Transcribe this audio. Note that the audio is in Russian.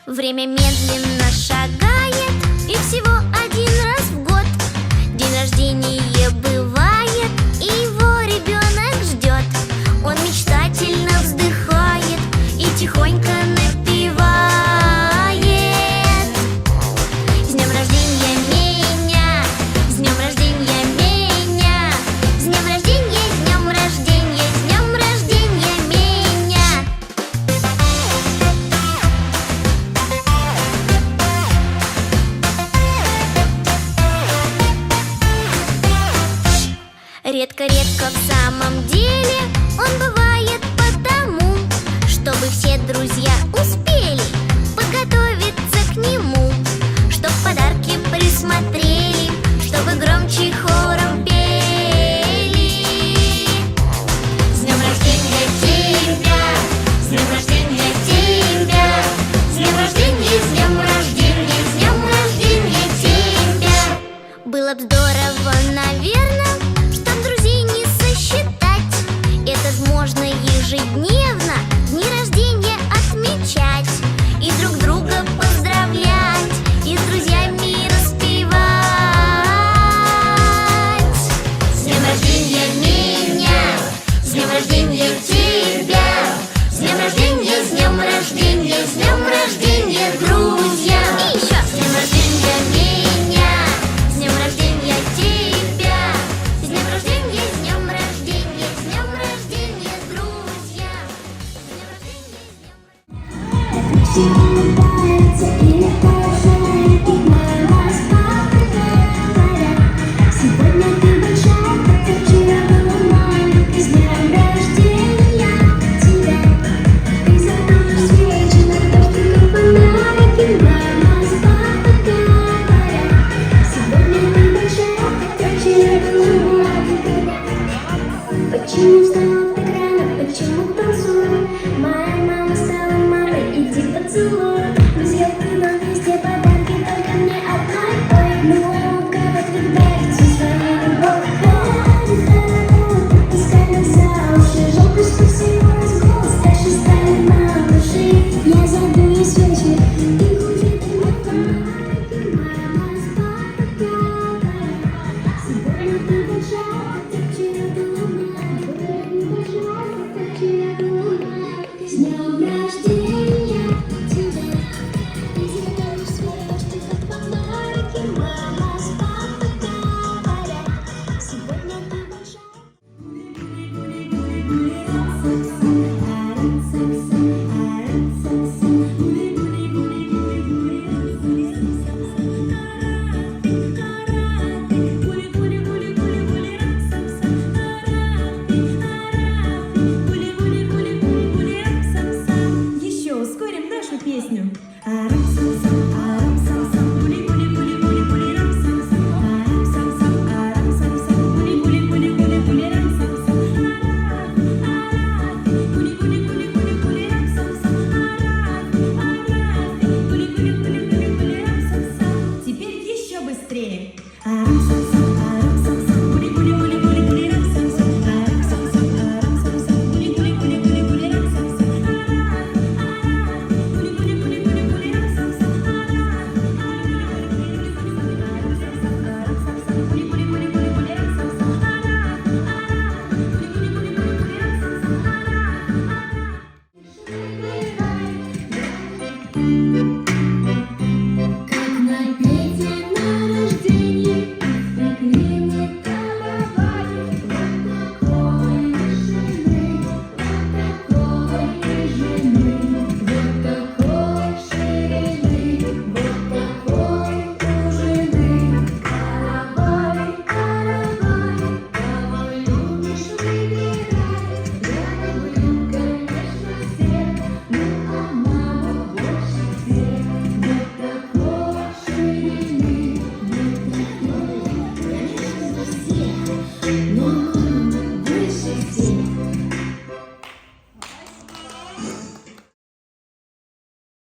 Время медленно шагает, и всего один раз в год день рождения бывает, и его ребенок ждет. Он мечтательно вздыхает и тихонько напевает: с днем рождения меня, с днем рождения меня, с днем рождения, с днем рождения, с днем рождения меня. Редко-редко в самом деле он бывает потому, чтобы все друзья успели подготовиться к нему, чтоб подарки присмотрели, чтобы громче хором пели. С днем рождения тебя, с днем рождения тебя, с днем рождения, с днем рождения, с днем рождения тебя. Было б здорово, наверное, можно ежедневно дни рождения отмечать, и друг друга поздравлять, и с друзьями распевать. С днем рождения меня, с днем рождения тебя, с днем рождения, с днем рождения, с днем рождения, друзья. И еще с днем рождения меня, с днем рождения тебя, с днем рождения, с днем рождения, с днем рождения, друзья. С днем рождения, с днем рождения.